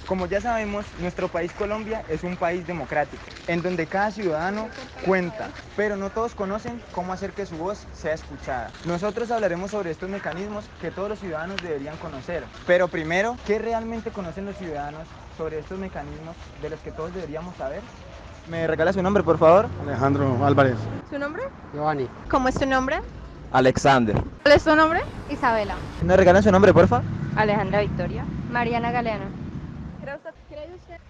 Como ya sabemos, nuestro país Colombia es un país democrático, en donde cada ciudadano cuenta, pero no todos conocen cómo hacer que su voz sea escuchada. Nosotros hablaremos sobre estos mecanismos que todos los ciudadanos deberían conocer, pero primero, ¿qué realmente conocen los ciudadanos sobre estos mecanismos de los que todos deberíamos saber? ¿Me regala su nombre, por favor? Alejandro Álvarez. ¿Su nombre? Giovanni. ¿Cómo es tu nombre? Alexander. ¿Cuál es tu nombre? Isabela. ¿Me regalan su nombre, porfa? Alejandra Victoria. Mariana Galeano.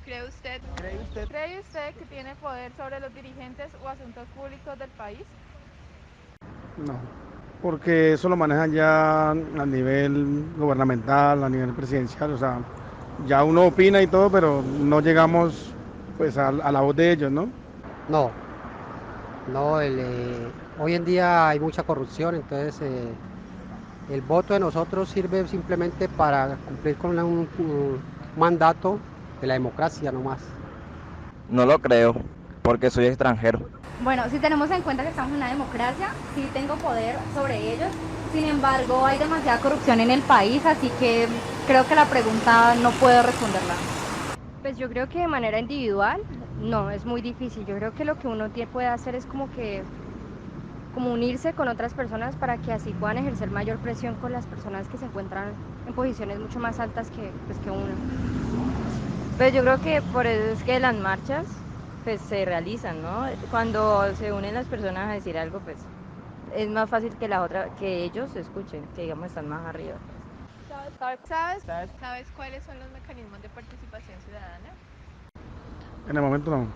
¿Cree usted que tiene poder sobre los dirigentes o asuntos públicos del país? No, porque eso lo manejan ya a nivel gubernamental, a nivel presidencial, o sea, ya uno opina y todo, pero no llegamos pues a la voz de ellos, ¿no? No, no, hoy en día hay mucha corrupción, entonces el voto de nosotros sirve simplemente para cumplir con un mandato de la democracia, no más. No lo creo, porque soy extranjero. Bueno, si tenemos en cuenta que estamos en una democracia, sí tengo poder sobre ellos. Sin embargo, hay demasiada corrupción en el país, así que creo que la pregunta no puedo responderla. Pues yo creo que de manera individual, no, es muy difícil. Yo creo que lo que uno puede hacer es como unirse con otras personas para que así puedan ejercer mayor presión con las personas que se encuentran en posiciones mucho más altas que uno. Pues yo creo que por eso es que las marchas pues se realizan, ¿no? Cuando se unen las personas a decir algo, pues es más fácil que ellos escuchen, que digamos están más arriba. ¿Sabes cuáles son los mecanismos de participación ciudadana? En el momento no.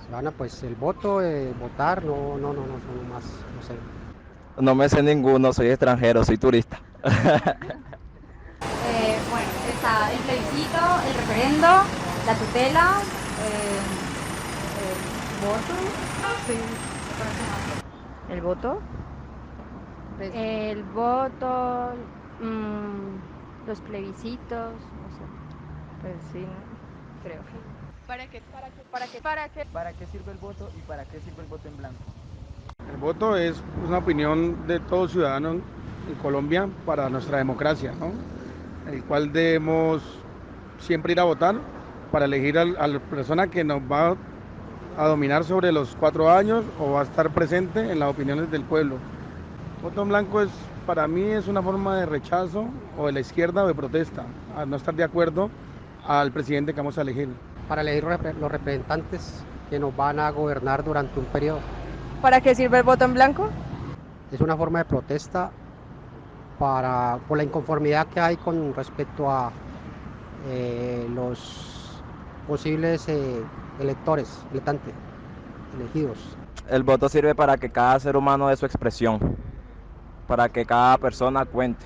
Ciudadana, pues el voto, votar, no, son más, no sé. No me sé ninguno, soy extranjero, soy turista. Bueno, está el plebiscito, el referendo, la tutela, el voto. Sí. ¿El voto? Pues, El voto, los plebiscitos, no sé. Pues sí, ¿no? Creo. ¿Para qué? ¿Para qué sirve el voto y para qué sirve el voto en blanco? El voto es una opinión de todo ciudadano en Colombia para nuestra democracia, ¿no? El cual debemos siempre ir a votar para elegir a la persona que nos va a dominar sobre los 4 años o va a estar presente en las opiniones del pueblo. Voto en blanco para mí es una forma de rechazo o de la izquierda o de protesta, a no estar de acuerdo al presidente que vamos a elegir. Para elegir los representantes que nos van a gobernar durante un periodo. ¿Para qué sirve el voto en blanco? Es una forma de protesta por la inconformidad que hay con respecto a los posibles electores, elegidos. El voto sirve para que cada ser humano dé su expresión, para que cada persona cuente,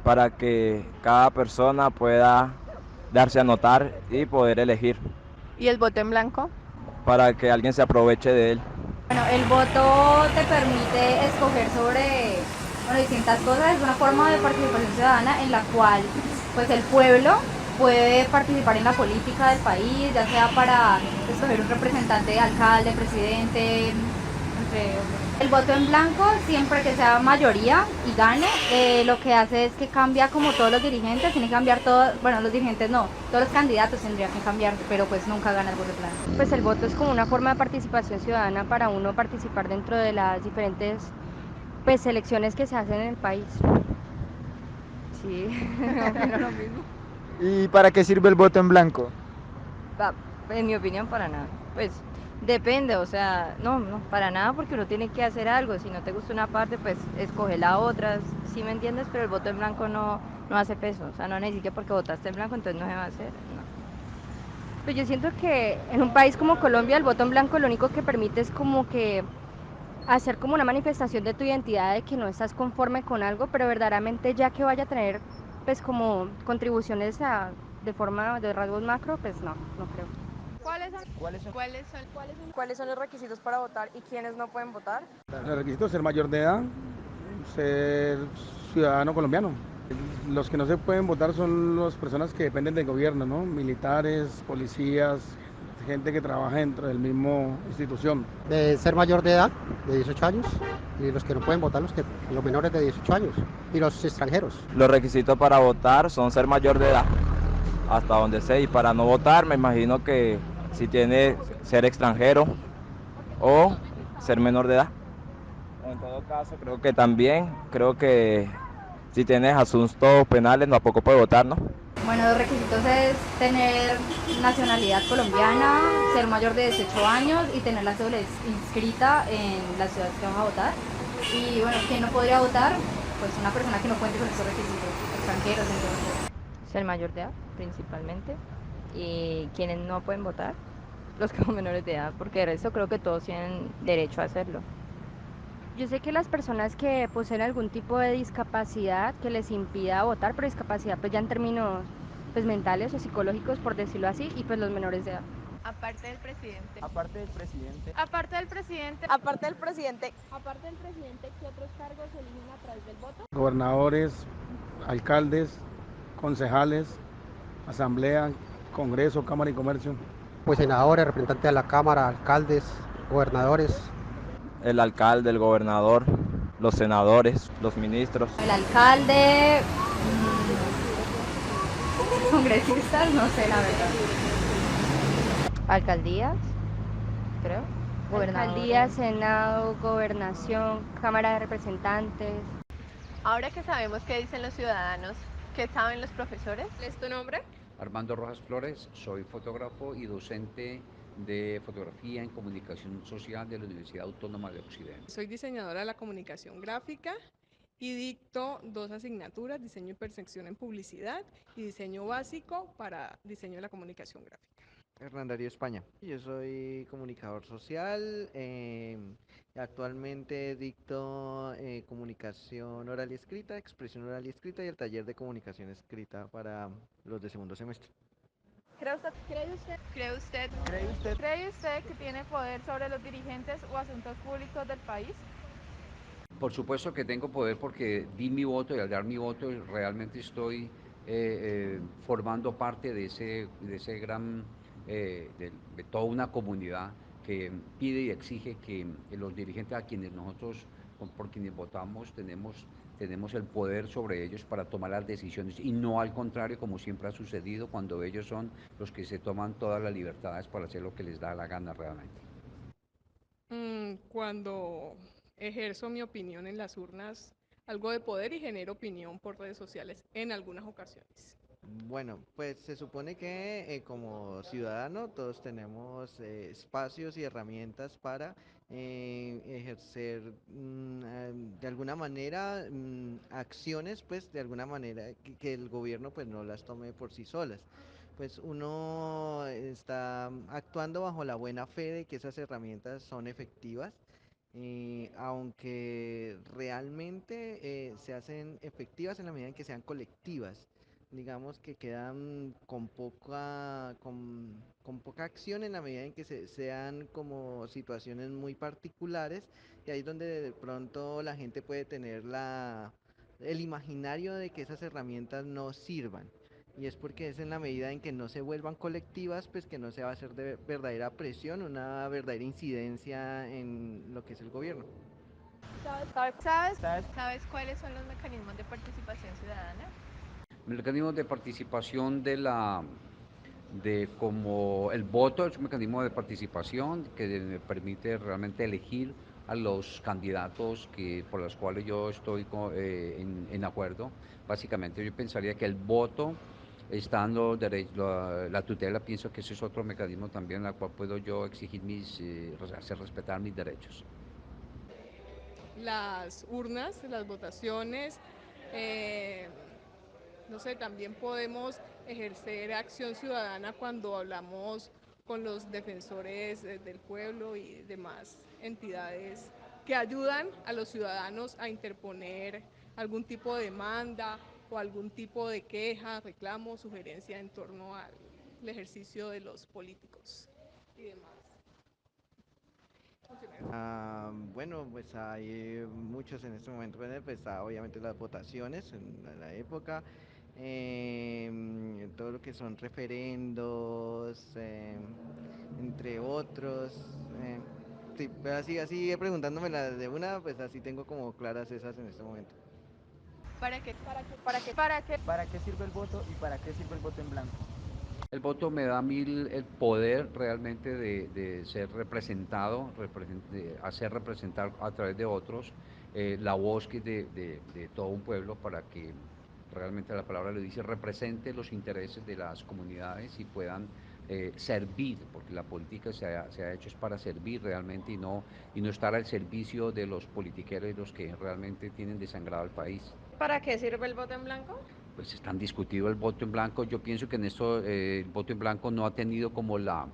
para que cada persona pueda darse a notar y poder elegir, ¿Y el voto en blanco? para que alguien se aproveche de él. bueno, el voto te permite escoger sobre distintas cosas. Es una forma de participación ciudadana en la cual pues el pueblo puede participar en la política del país, ya sea para escoger un representante, alcalde, presidente, entre otros. El voto en blanco, siempre que sea mayoría y gane, lo que hace es que cambia como todos los dirigentes, tiene que cambiar todo, bueno, los dirigentes no, todos los candidatos tendrían que cambiar, pero pues nunca gana el voto en blanco. Pues el voto es como una forma de participación ciudadana para uno participar dentro de las diferentes pues elecciones que se hacen en el país. Sí, Opino lo mismo. ¿Y para qué sirve el voto en blanco? en mi opinión para nada. Pues depende, o sea, no, para nada porque uno tiene que hacer algo. Si no te gusta una parte, pues escoge la otra, ¿sí me entiendes? Pero el voto en blanco no hace peso, o sea, no necesita que porque votaste en blanco entonces no se va a hacer, no. Pues yo siento que en un país como Colombia el voto en blanco lo único que permite es como que hacer como una manifestación de tu identidad de que no estás conforme con algo, pero verdaderamente ya que vaya a tener pues como contribuciones de forma de rasgos macro, pues no creo. ¿Cuáles son los requisitos para votar y quiénes no pueden votar? El requisito es ser mayor de edad, ser ciudadano colombiano. Los que no se pueden votar son las personas que dependen del gobierno, ¿no? Militares, policías, gente que trabaja dentro del mismo institución. De ser mayor de edad, de 18 años, y los que no pueden votar, los menores de 18 años, y los extranjeros. Los requisitos para votar son ser mayor de edad. hasta donde sé. Y para no votar, me imagino que si tiene ser extranjero o ser menor de edad. O en todo caso, creo que también, creo que si tienes asuntos penales, no a poco puede votar, ¿no? Bueno, los requisitos es tener nacionalidad colombiana, ser mayor de 18 años y tener la cédula inscrita en la ciudad que vas a votar. Y bueno, ¿quién no podría votar? Pues una persona que no cuente con esos requisitos, extranjeros, entonces. Ser mayor de edad, principalmente. Y quienes no pueden votar, los que son menores de edad, porque de resto creo que todos tienen derecho a hacerlo. Yo sé que las personas que poseen algún tipo de discapacidad que les impida votar, pero discapacidad pues ya en términos pues mentales o psicológicos, por decirlo así, y pues los menores de edad. Aparte del presidente. Aparte del presidente, Aparte del presidente. Aparte del presidente, Aparte del presidente, ¿qué otros cargos se eligen a través del voto? Gobernadores, alcaldes, concejales, asamblea, congreso, cámara y comercio. Pues senadores, representantes de la Cámara, alcaldes, gobernadores. El alcalde, el gobernador, los senadores, los ministros. El alcalde, congresistas, no sé la verdad. Alcaldías, creo. Alcaldía, Gobernadores. Senado, Gobernación, Cámara de Representantes. Ahora que sabemos qué dicen los ciudadanos, ¿qué saben los profesores? ¿es tu nombre? Armando Rojas Flores, soy fotógrafo y docente de fotografía en comunicación social de la Universidad Autónoma de Occidente. Soy diseñadora de la comunicación gráfica y dicto dos asignaturas, diseño y percepción en publicidad y diseño básico para diseño de la comunicación gráfica. Hernán Darío España. Yo soy comunicador social. Actualmente dicto comunicación oral y escrita, expresión oral y escrita y el taller de comunicación escrita para los de segundo semestre. ¿Cree usted, cree usted, ¿cree usted? cree usted que tiene poder sobre los dirigentes o asuntos públicos del país? Por supuesto que tengo poder porque di mi voto y al dar mi voto realmente estoy formando parte de ese gran, de toda una comunidad que pide y exige que los dirigentes a quienes nosotros, por quienes votamos, tenemos el poder sobre ellos para tomar las decisiones y no al contrario como siempre ha sucedido cuando ellos son los que se toman todas las libertades para hacer lo que les da la gana realmente. Cuando ejerzo mi opinión en las urnas, algo de poder y genero opinión por redes sociales en algunas ocasiones. Bueno, pues se supone que como ciudadano todos tenemos espacios y herramientas para ejercer de alguna manera acciones, pues de alguna manera que el gobierno pues no las tome por sí solas. Pues uno está actuando bajo la buena fe de que esas herramientas son efectivas, aunque realmente se hacen efectivas en la medida en que sean colectivas. Digamos que quedan con poca acción en la medida en que sean como situaciones muy particulares, y ahí es donde de pronto la gente puede tener el imaginario de que esas herramientas no sirvan. Y es porque es en la medida en que no se vuelvan colectivas, pues que no se va a hacer de verdadera presión, una verdadera incidencia en lo que es el gobierno. ¿Sabes cuáles son los mecanismos de participación ciudadana? Mecanismos de participación de como el voto es un mecanismo de participación que me permite realmente elegir a los candidatos por los cuales yo estoy en acuerdo. Básicamente yo pensaría que el voto está en los derechos, la tutela, pienso que ese es otro mecanismo también en el cual puedo yo exigir hacer respetar mis derechos. Las urnas, las votaciones, no sé, también podemos ejercer acción ciudadana cuando hablamos con los defensores del pueblo y demás entidades que ayudan a los ciudadanos a interponer algún tipo de demanda o algún tipo de queja, reclamo, sugerencia en torno al ejercicio de los políticos y demás. Bueno, pues hay muchos en este momento. Bueno, pues está obviamente las votaciones en la época, todo lo que son referendos, entre otros. Sí, pero así preguntándome las de una, pues así tengo como claras esas en este momento. ¿Para qué sirve el voto y para qué sirve el voto en blanco? El voto me da a mí el poder realmente de ser representado, de hacer representar a través de otros la voz de todo un pueblo para que realmente la palabra lo dice, represente los intereses de las comunidades y puedan servir, porque la política se ha hecho es para servir realmente y no estar al servicio de los politiqueros y los que realmente tienen desangrado al país. ¿Para qué sirve el voto en blanco? Pues es tan discutido el voto en blanco. Yo pienso que en esto el voto en blanco no ha tenido como la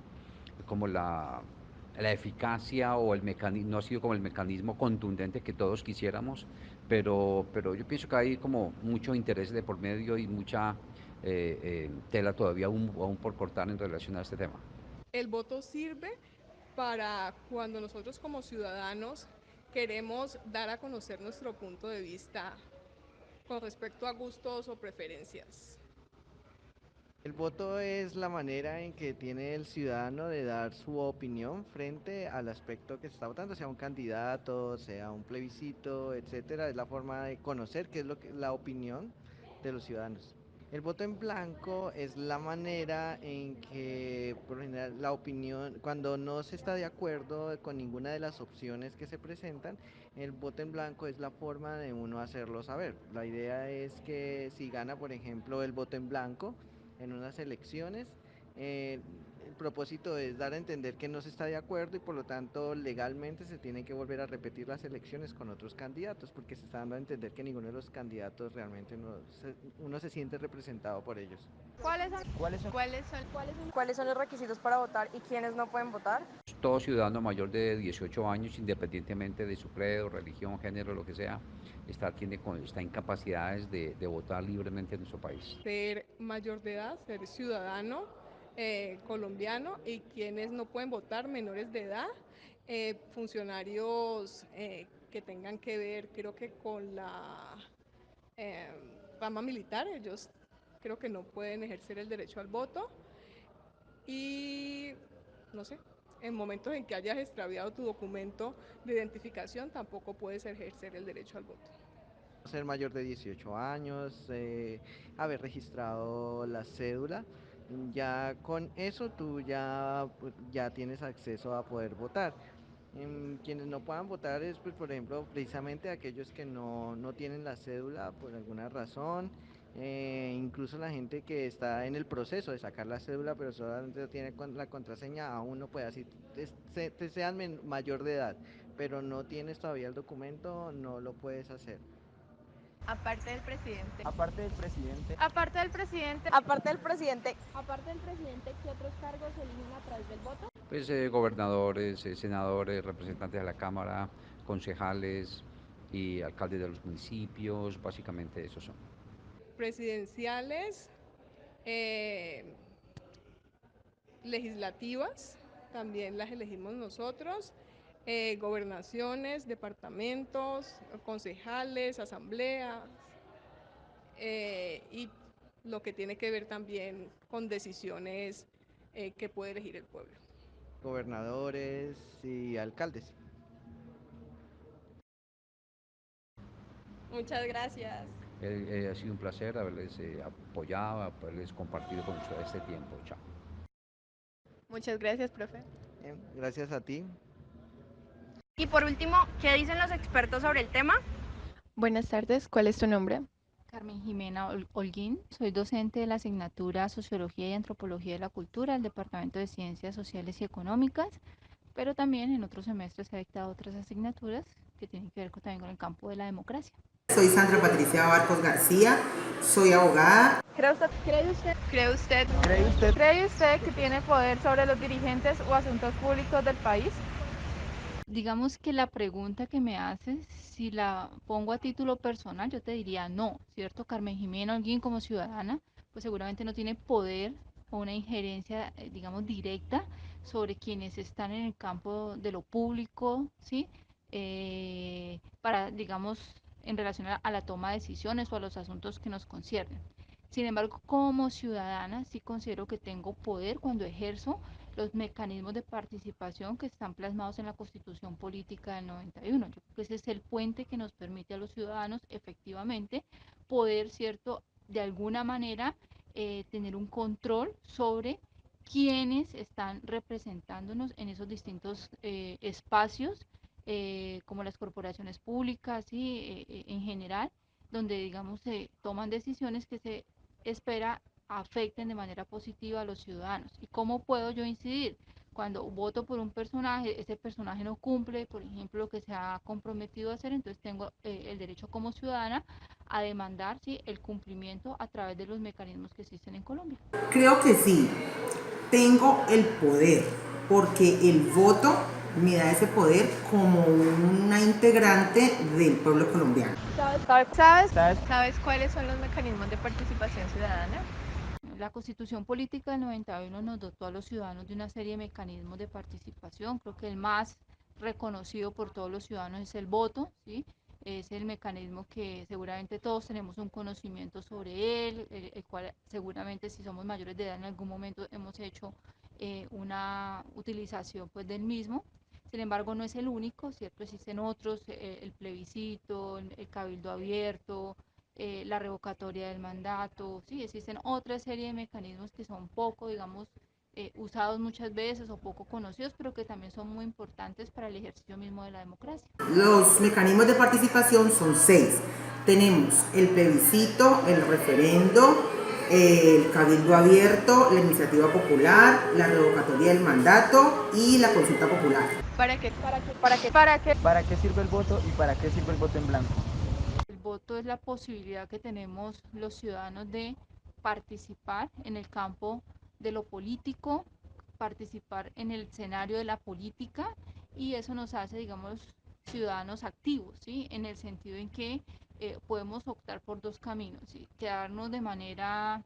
eficacia o el mecanismo, no ha sido como el mecanismo contundente que todos quisiéramos, pero yo pienso que hay como mucho interés de por medio y mucha tela todavía aún por cortar en relación a este tema. El voto sirve para cuando nosotros como ciudadanos queremos dar a conocer nuestro punto de vista con respecto a gustos o preferencias. El voto es la manera en que tiene el ciudadano de dar su opinión frente al aspecto que se está votando, sea un candidato, sea un plebiscito, etcétera. Es la forma de conocer qué es la opinión de los ciudadanos. El voto en blanco es la manera en que, por lo general, la opinión, cuando no se está de acuerdo con ninguna de las opciones que se presentan, el voto en blanco es la forma de uno hacerlo saber. La idea es que si gana, por ejemplo, el voto en blanco en unas elecciones, eh, el propósito es dar a entender que no se está de acuerdo y por lo tanto legalmente se tienen que volver a repetir las elecciones con otros candidatos porque se está dando a entender que ninguno de los candidatos realmente uno se siente representado por ellos. ¿Cuáles son los requisitos para votar y quiénes no pueden votar? Todo ciudadano mayor de 18 años, independientemente de su credo, religión, género, lo que sea, está en capacidades de votar libremente en nuestro país. Ser mayor de edad, ser ciudadano colombiano, y quienes no pueden votar, menores de edad, funcionarios que tengan que ver, creo que con la eh, rama militar, ellos creo que no pueden ejercer el derecho al voto, y no sé, en momentos en que hayas extraviado tu documento de identificación tampoco puedes ejercer el derecho al voto. Ser mayor de 18 años, haber registrado la cédula, ya con eso tú ya tienes acceso a poder votar. Quienes no puedan votar es, pues, por ejemplo, precisamente aquellos que no tienen la cédula por alguna razón, incluso la gente que está en el proceso de sacar la cédula pero solamente tiene la contraseña, aún no puede, así sean mayor de edad, pero no tienes todavía el documento, no lo puedes hacer. Aparte del presidente. Aparte del presidente, Aparte del presidente. Aparte del presidente, ¿Qué otros cargos se eligen a través del voto? Pues gobernadores, senadores, representantes de la Cámara, concejales y alcaldes de los municipios, básicamente esos son. Presidenciales, legislativas, también las elegimos nosotros, gobernaciones, departamentos, concejales, asambleas, y lo que tiene que ver también con decisiones que puede elegir el pueblo. Gobernadores y alcaldes. Muchas gracias. Ha sido un placer haberles apoyado, haberles compartido con ustedes este tiempo. Chao. Muchas gracias, profe. Gracias a ti. y por último, ¿qué dicen los expertos sobre el tema? Buenas tardes, ¿cuál es tu nombre? Carmen Jimena Holguín, soy docente de la asignatura Sociología y Antropología de la Cultura del Departamento de Ciencias Sociales y Económicas, pero también en otros semestres he dictado otras asignaturas que tienen que ver también con el campo de la democracia. Soy Sandra Patricia Barcos García, soy abogada. ¿Cree usted que tiene poder sobre los dirigentes o asuntos públicos del país? Digamos que la pregunta que me haces, si la pongo a título personal, yo te diría no, ¿cierto? Carmen Jimena Holguín como ciudadana, pues seguramente no tiene poder o una injerencia, digamos, directa sobre quienes están en el campo de lo público, ¿sí? Para, digamos, en relación a la toma de decisiones o a los asuntos que nos conciernen. Sin embargo, como ciudadana sí considero que tengo poder cuando ejerzo los mecanismos de participación que están plasmados en la Constitución Política del 91. Yo creo que ese es el puente que nos permite a los ciudadanos efectivamente poder, ¿cierto?, de alguna manera tener un control sobre quienes están representándonos en esos distintos espacios, como las corporaciones públicas y en general, donde digamos se toman decisiones que se espera afecten de manera positiva a los ciudadanos. ¿Y cómo puedo yo incidir? Cuando voto por un personaje, ese personaje no cumple, por ejemplo, lo que se ha comprometido a hacer, entonces tengo el derecho como ciudadana a demandar, ¿sí?, el cumplimiento a través de los mecanismos que existen en Colombia. Creo que sí, tengo el poder, porque el voto me da ese poder como una integrante del pueblo colombiano. ¿Sabes cuáles son los mecanismos de participación ciudadana? La Constitución Política del 91 nos dotó a los ciudadanos de una serie de mecanismos de participación. Creo que el más reconocido por todos los ciudadanos es el voto, ¿sí? Es el mecanismo que seguramente todos tenemos un conocimiento sobre él, el cual seguramente si somos mayores de edad en algún momento hemos hecho una utilización pues del mismo. Sin embargo, no es el único, ¿cierto? Existen otros, el plebiscito, el cabildo abierto, la revocatoria del mandato, sí, existen otra serie de mecanismos que son poco, digamos, usados muchas veces o poco conocidos, pero que también son muy importantes para el ejercicio mismo de la democracia. Los mecanismos de participación son 6. Tenemos el plebiscito, el referendo, el cabildo abierto, la iniciativa popular, la revocatoria del mandato y la consulta popular. ¿Para qué sirve el voto y para qué sirve el voto en blanco? El voto es la posibilidad que tenemos los ciudadanos de participar en el campo de lo político, participar en el escenario de la política, y eso nos hace, digamos, ciudadanos activos, ¿sí? En el sentido en que podemos optar por dos caminos, ¿sí? Quedarnos de manera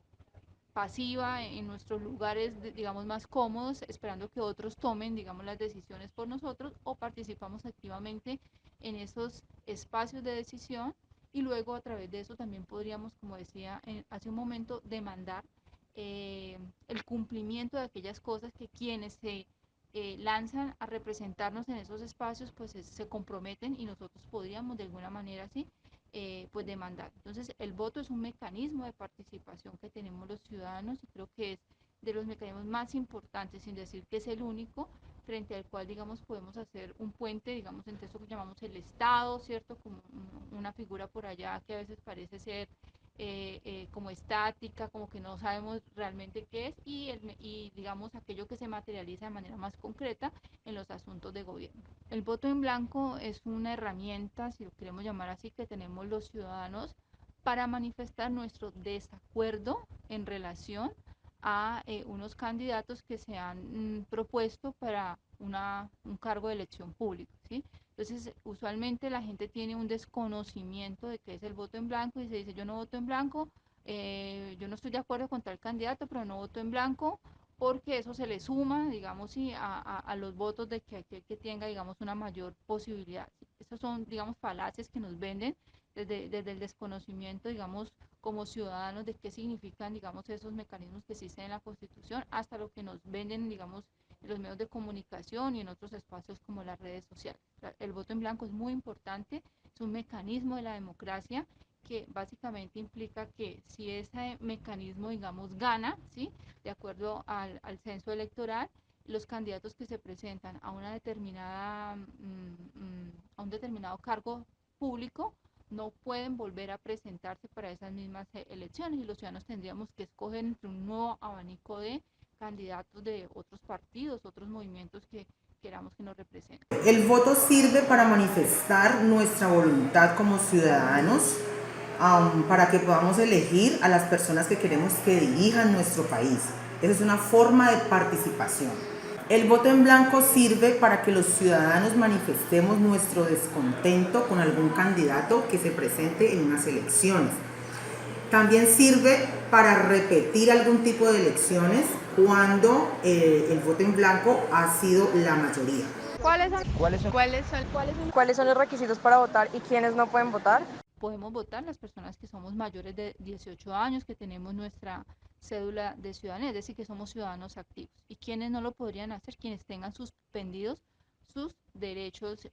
pasiva en nuestros lugares, digamos, más cómodos, esperando que otros tomen, digamos, las decisiones por nosotros, o participamos activamente en esos espacios de decisión, y luego a través de eso también podríamos, como decía hace un momento, demandar el cumplimiento de aquellas cosas que quienes se lanzan a representarnos en esos espacios pues se comprometen, y nosotros podríamos de alguna manera así pues demandar. Entonces el voto es un mecanismo de participación que tenemos los ciudadanos, y creo que es de los mecanismos más importantes, sin decir que es el único, frente al cual, digamos, podemos hacer un puente, digamos, entre eso que llamamos el Estado, ¿cierto? Como una figura por allá que a veces parece ser como estática, como que no sabemos realmente qué es, y digamos aquello que se materializa de manera más concreta en los asuntos de gobierno. El voto en blanco es una herramienta, si lo queremos llamar así, que tenemos los ciudadanos para manifestar nuestro desacuerdo en relación a unos candidatos que se han propuesto para un cargo de elección pública, ¿sí? Entonces, usualmente la gente tiene un desconocimiento de qué es el voto en blanco y se dice, yo no voto en blanco, yo no estoy de acuerdo con tal candidato, pero no voto en blanco, porque eso se le suma, digamos, sí, a los votos de que aquel que tenga, digamos, una mayor posibilidad. Esas son, digamos, falacias que nos venden desde el desconocimiento, digamos, como ciudadanos de qué significan, digamos, esos mecanismos que existen en la Constitución, hasta lo que nos venden, digamos, en los medios de comunicación y en otros espacios como las redes sociales. El voto en blanco es muy importante, es un mecanismo de la democracia que básicamente implica que si ese mecanismo, digamos, gana, ¿sí?, de acuerdo al censo electoral, los candidatos que se presentan a una determinada, a un determinado cargo público no pueden volver a presentarse para esas mismas elecciones, y los ciudadanos tendríamos que escoger entre un nuevo abanico de candidatos de otros partidos, otros movimientos que queramos que nos representen. El voto sirve para manifestar nuestra voluntad como ciudadanos, para que podamos elegir a las personas que queremos que dirijan nuestro país. Esa es una forma de participación. El voto en blanco sirve para que los ciudadanos manifestemos nuestro descontento con algún candidato que se presente en unas elecciones. También sirve para repetir algún tipo de elecciones cuando el voto en blanco ha sido la mayoría. ¿Cuáles son los requisitos para votar y quiénes no pueden votar? podemos votar las personas que somos mayores de 18 años, que tenemos nuestra cédula de ciudadanía, es decir, que somos ciudadanos activos. ¿Y quienes no lo podrían hacer? Quienes tengan suspendidos sus derechos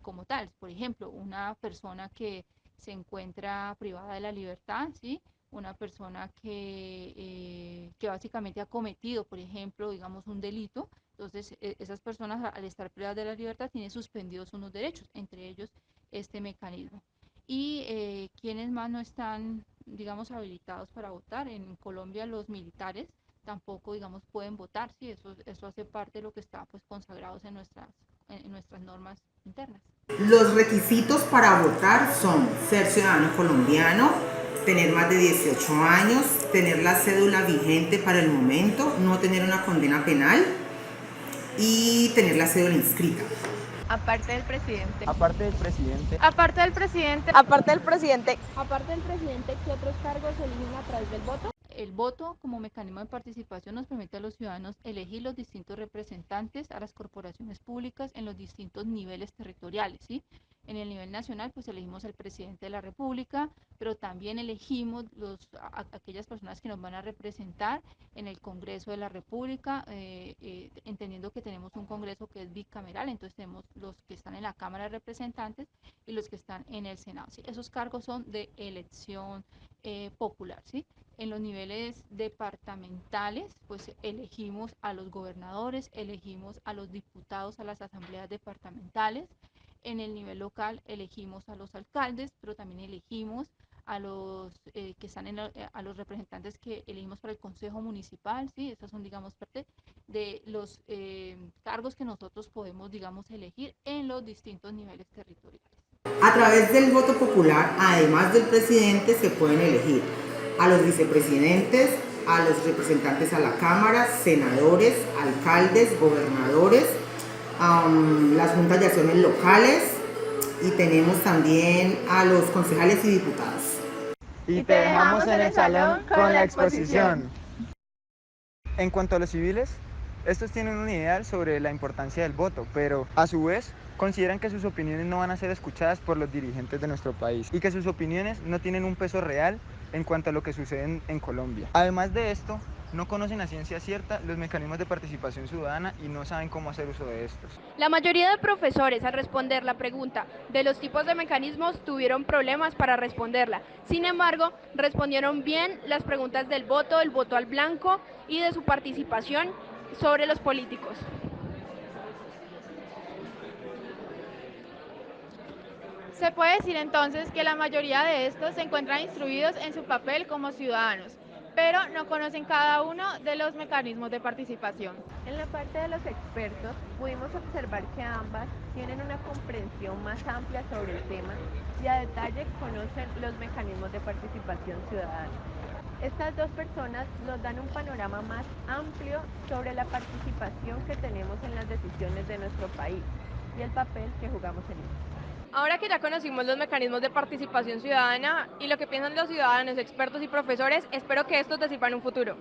como tales. Por ejemplo, una persona que se encuentra privada de la libertad, ¿sí? Una persona que básicamente ha cometido, por ejemplo, digamos, un delito. Entonces, esas personas al estar privadas de la libertad tienen suspendidos unos derechos, entre ellos este mecanismo. Y quienes más no están, digamos, habilitados para votar. En Colombia los militares tampoco, digamos, pueden votar, ¿sí? Eso hace parte de lo que está pues consagrados en nuestras normas internas. Los requisitos para votar son ser ciudadano colombiano, tener más de 18 años, tener la cédula vigente para el momento, no tener una condena penal y tener la cédula inscrita. Aparte del presidente. Aparte del presidente. Aparte del presidente. Aparte del presidente. Aparte del presidente, ¿qué otros cargos se eligen a través del voto? El voto como mecanismo de participación nos permite a los ciudadanos elegir los distintos representantes a las corporaciones públicas en los distintos niveles territoriales, ¿sí? En el nivel nacional, pues elegimos al presidente de la República, pero también elegimos aquellas personas que nos van a representar en el Congreso de la República, entendiendo que tenemos un Congreso que es bicameral, entonces tenemos los que están en la Cámara de Representantes y los que están en el Senado, ¿sí? Esos cargos son de elección popular, ¿sí? En los niveles departamentales, pues elegimos a los gobernadores, elegimos a los diputados a las asambleas departamentales. En el nivel local elegimos a los alcaldes, pero también elegimos a los que están a los representantes que elegimos para el Consejo Municipal, ¿sí? Esas son, digamos, parte de los cargos que nosotros podemos, digamos, elegir en los distintos niveles territoriales. A través del voto popular, además del presidente, se pueden elegir a los vicepresidentes, a los representantes a la Cámara, senadores, alcaldes, gobernadores, las juntas de acciones locales y tenemos también a los concejales y diputados. Y te dejamos en el salón con la exposición. En cuanto a los civiles, estos tienen un ideal sobre la importancia del voto, pero a su vez consideran que sus opiniones no van a ser escuchadas por los dirigentes de nuestro país y que sus opiniones no tienen un peso real en cuanto a lo que sucede en Colombia. Además de esto, no conocen a ciencia cierta los mecanismos de participación ciudadana y no saben cómo hacer uso de estos. La mayoría de profesores al responder la pregunta de los tipos de mecanismos tuvieron problemas para responderla. Sin embargo, respondieron bien las preguntas del voto, el voto al blanco y de su participación sobre los políticos. Se puede decir entonces que la mayoría de estos se encuentran instruidos en su papel como ciudadanos, pero no conocen cada uno de los mecanismos de participación. En la parte de los expertos pudimos observar que ambas tienen una comprensión más amplia sobre el tema y a detalle conocen los mecanismos de participación ciudadana. Estas dos personas nos dan un panorama más amplio sobre la participación que tenemos en las decisiones de nuestro país y el papel que jugamos en ello. Ahora que ya conocimos los mecanismos de participación ciudadana y lo que piensan los ciudadanos, expertos y profesores, espero que estos te sirvan en un futuro.